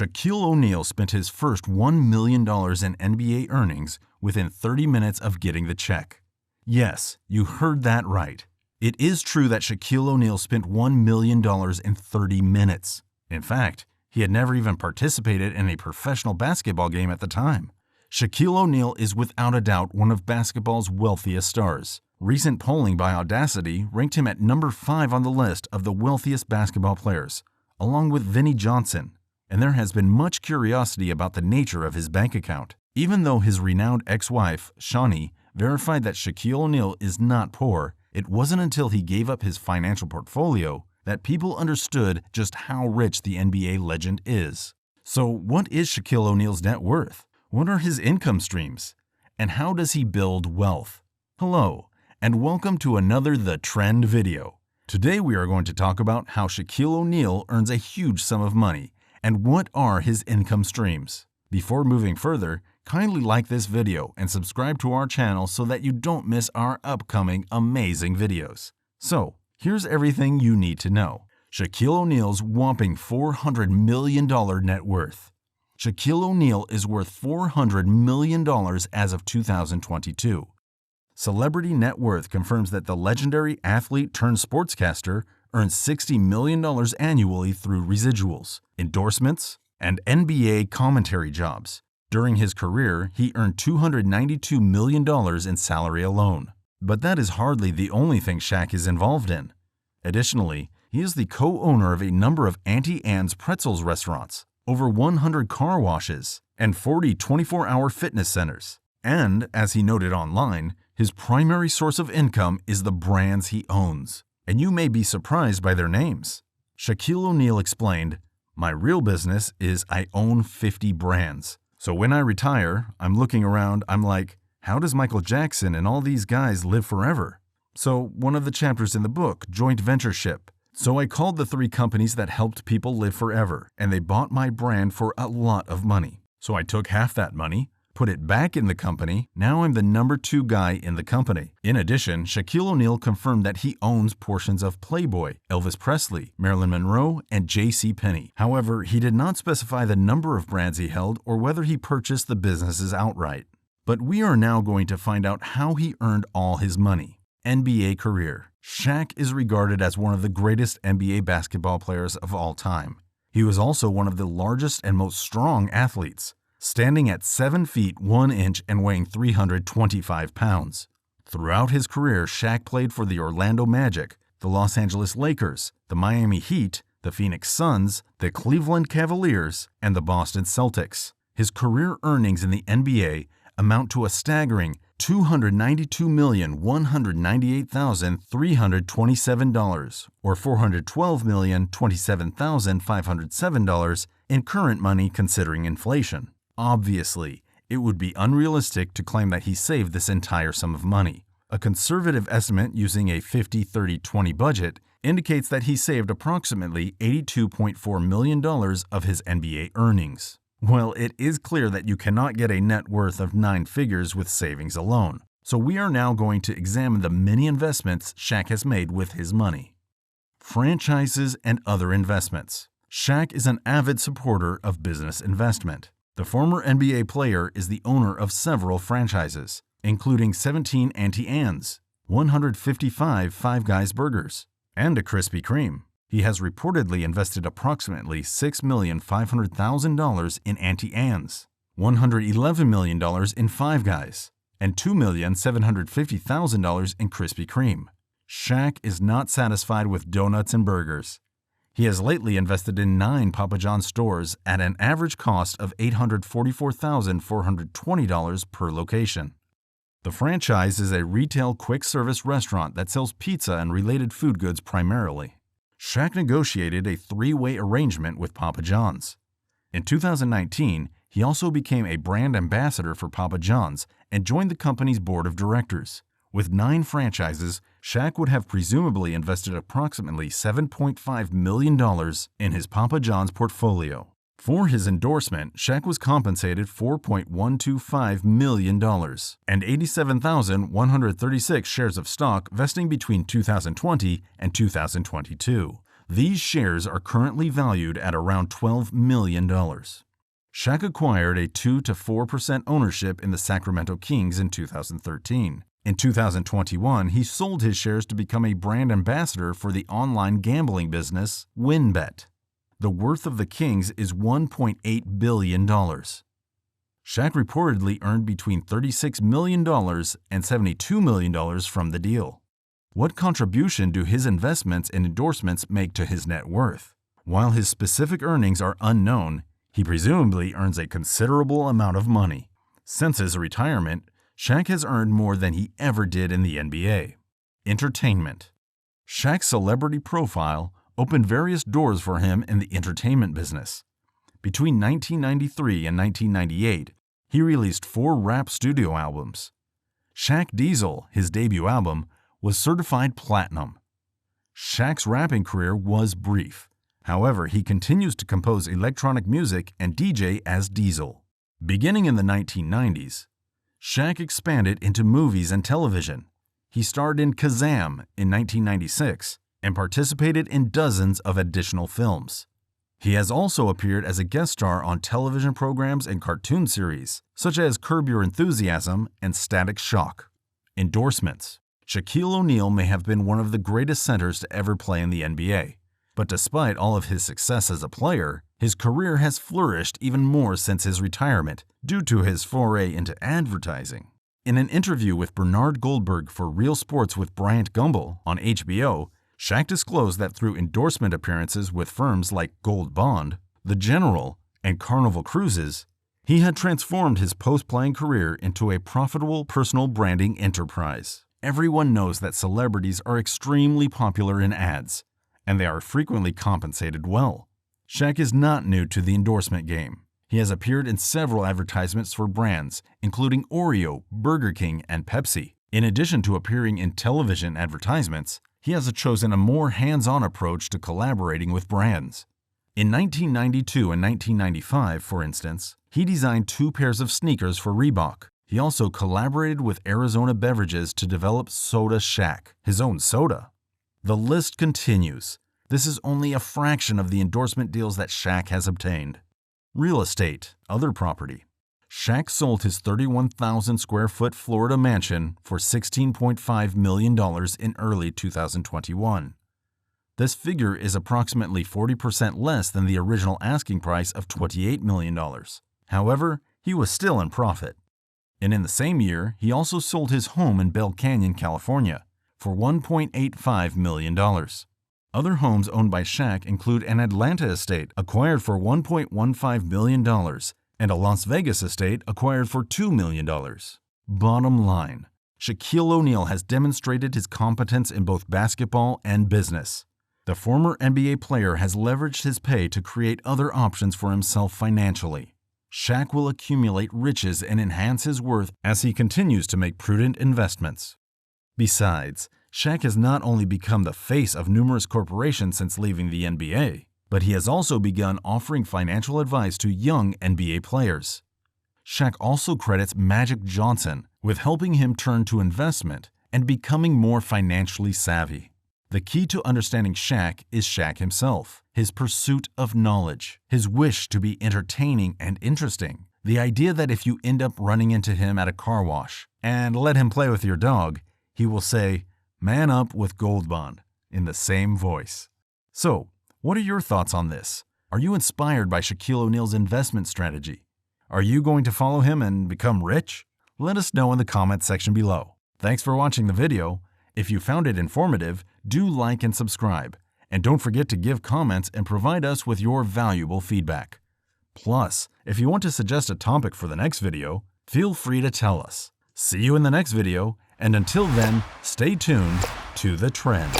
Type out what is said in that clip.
Shaquille O'Neal spent his first $1 million in NBA earnings within 30 minutes of getting the check. Yes, you heard that right. It is true that Shaquille O'Neal spent $1 million in 30 minutes. In fact, he had never even participated in a professional basketball game at the time. Shaquille O'Neal is without a doubt one of basketball's wealthiest stars. Recent polling by Audacy ranked him at number 5 on the list of the wealthiest basketball players, along with Vinnie Johnson. And there has been much curiosity about the nature of his bank account. Even though his renowned ex-wife, Shaunie, verified that Shaquille O'Neal is not poor, it wasn't until he gave up his financial portfolio that people understood just how rich the NBA legend is. So what is Shaquille O'Neal's net worth? What are his income streams? And how does he build wealth? Hello, and welcome to another The Trend video. Today we are going to talk about how Shaquille O'Neal earns a huge sum of money and what are his income streams. Before moving further, kindly like this video and subscribe to our channel so that you don't miss our upcoming amazing videos. So, here's everything you need to know. Shaquille O'Neal's whopping $400 million net worth. Shaquille O'Neal is worth $400 million as of 2022. Celebrity Net Worth confirms that the legendary athlete turned sportscaster earns $60 million annually through residuals, endorsements, and NBA commentary jobs. During his career, he earned $292 million in salary alone. But that is hardly the only thing Shaq is involved in. Additionally, he is the co-owner of a number of Auntie Anne's Pretzels restaurants, over 100 car washes, and 40 24-hour fitness centers. And, as he noted online, his primary source of income is the brands he owns. And you may be surprised by their names. Shaquille O'Neal explained, "My real business is I own 50 brands. So when I retire, I'm looking around, I'm like, how does Michael Jackson and all these guys live forever?" So one of the chapters in the book, joint ventureship. So I called the 3 companies that helped people live forever, and they bought my brand for a lot of money. So I took half that money, put it back in the company. Now I'm the number 2 guy in the company. In addition, Shaquille O'Neal confirmed that he owns portions of Playboy, Elvis Presley, Marilyn Monroe, and JCPenney. However, he did not specify the number of brands he held or whether he purchased the businesses outright. But we are now going to find out how he earned all his money. NBA career. Shaq is regarded as one of the greatest NBA basketball players of all time. He was also one of the largest and most strong athletes, standing at 7 feet 1 inch and weighing 325 pounds. Throughout his career, Shaq played for the Orlando Magic, the Los Angeles Lakers, the Miami Heat, the Phoenix Suns, the Cleveland Cavaliers, and the Boston Celtics. His career earnings in the NBA amount to a staggering $292,198,327 or $412,027,507 in current money considering inflation. Obviously, it would be unrealistic to claim that he saved this entire sum of money. A conservative estimate using a 50-30-20 budget indicates that he saved approximately $82.4 million of his NBA earnings. Well, it is clear that you cannot get a net worth of 9 figures with savings alone. So we are now going to examine the many investments Shaq has made with his money. Franchises and other investments. Shaq is an avid supporter of business investment. The former NBA player is the owner of several franchises, including 17 Auntie Anne's, 155 Five Guys burgers, and a Krispy Kreme. He has reportedly invested approximately $6,500,000 in Auntie Anne's, $111 million in Five Guys, and $2,750,000 in Krispy Kreme. Shaq is not satisfied with donuts and burgers. He has lately invested in 9 Papa John's stores at an average cost of $844,420 per location. The franchise is a retail quick-service restaurant that sells pizza and related food goods primarily. Shaq negotiated a 3-way arrangement with Papa John's. In 2019, he also became a brand ambassador for Papa John's and joined the company's board of directors. With 9 franchises, Shaq would have presumably invested approximately $7.5 million in his Papa John's portfolio. For his endorsement, Shaq was compensated $4.125 million and 87,136 shares of stock vesting between 2020 and 2022. These shares are currently valued at around $12 million. Shaq acquired a 2 to 4% ownership in the Sacramento Kings in 2013. In 2021, he sold his shares to become a brand ambassador for the online gambling business WynnBET. The worth of the Kings is $1.8 billion. Shaq reportedly earned between $36 million and $72 million from the deal. What contribution do his investments and endorsements make to his net worth? While his specific earnings are unknown, he presumably earns a considerable amount of money. Since his retirement, Shaq has earned more than he ever did in the NBA. Entertainment. Shaq's celebrity profile opened various doors for him in the entertainment business. Between 1993 and 1998, he released 4 rap studio albums. Shaq Diesel, his debut album, was certified platinum. Shaq's rapping career was brief. However, he continues to compose electronic music and DJ as Diesel. Beginning in the 1990s, Shaq expanded into movies and television. He starred in Kazam in 1996 and participated in dozens of additional films. He has also appeared as a guest star on television programs and cartoon series, such as Curb Your Enthusiasm and Static Shock. Endorsements. Shaquille O'Neal may have been one of the greatest centers to ever play in the NBA. But despite all of his success as a player, his career has flourished even more since his retirement due to his foray into advertising. In an interview with Bernard Goldberg for Real Sports with Bryant Gumbel on HBO, Shaq disclosed that through endorsement appearances with firms like Gold Bond, The General, and Carnival Cruises, he had transformed his post-playing career into a profitable personal branding enterprise. Everyone knows that celebrities are extremely popular in ads, and they are frequently compensated well. Shaq is not new to the endorsement game. He has appeared in several advertisements for brands, including Oreo, Burger King, and Pepsi. In addition to appearing in television advertisements, he has chosen a more hands-on approach to collaborating with brands. In 1992 and 1995, for instance, he designed 2 pairs of sneakers for Reebok. He also collaborated with Arizona Beverages to develop Soda Shaq, his own soda. The list continues. This is only a fraction of the endorsement deals that Shaq has obtained. Real estate, other property. Shaq sold his 31,000 square foot Florida mansion for $16.5 million in early 2021. This figure is approximately 40% less than the original asking price of $28 million. However, he was still in profit. And in the same year, he also sold his home in Bell Canyon, California, for $1.85 million. Other homes owned by Shaq include an Atlanta estate acquired for $1.15 million and a Las Vegas estate acquired for $2 million. Bottom line, Shaquille O'Neal has demonstrated his competence in both basketball and business. The former NBA player has leveraged his pay to create other options for himself financially. Shaq will accumulate riches and enhance his worth as he continues to make prudent investments. Besides, Shaq has not only become the face of numerous corporations since leaving the NBA, but he has also begun offering financial advice to young NBA players. Shaq also credits Magic Johnson with helping him turn to investment and becoming more financially savvy. The key to understanding Shaq is Shaq himself, his pursuit of knowledge, his wish to be entertaining and interesting, the idea that if you end up running into him at a car wash and let him play with your dog, he will say, "Man up with Gold Bond," in the same voice. So, what are your thoughts on this? Are you inspired by Shaquille O'Neal's investment strategy? Are you going to follow him and become rich? Let us know in the comment section below. Thanks for watching the video. If you found it informative, do like and subscribe. And don't forget to give comments and provide us with your valuable feedback. Plus, if you want to suggest a topic for the next video, feel free to tell us. See you in the next video, and until then, stay tuned to the trend.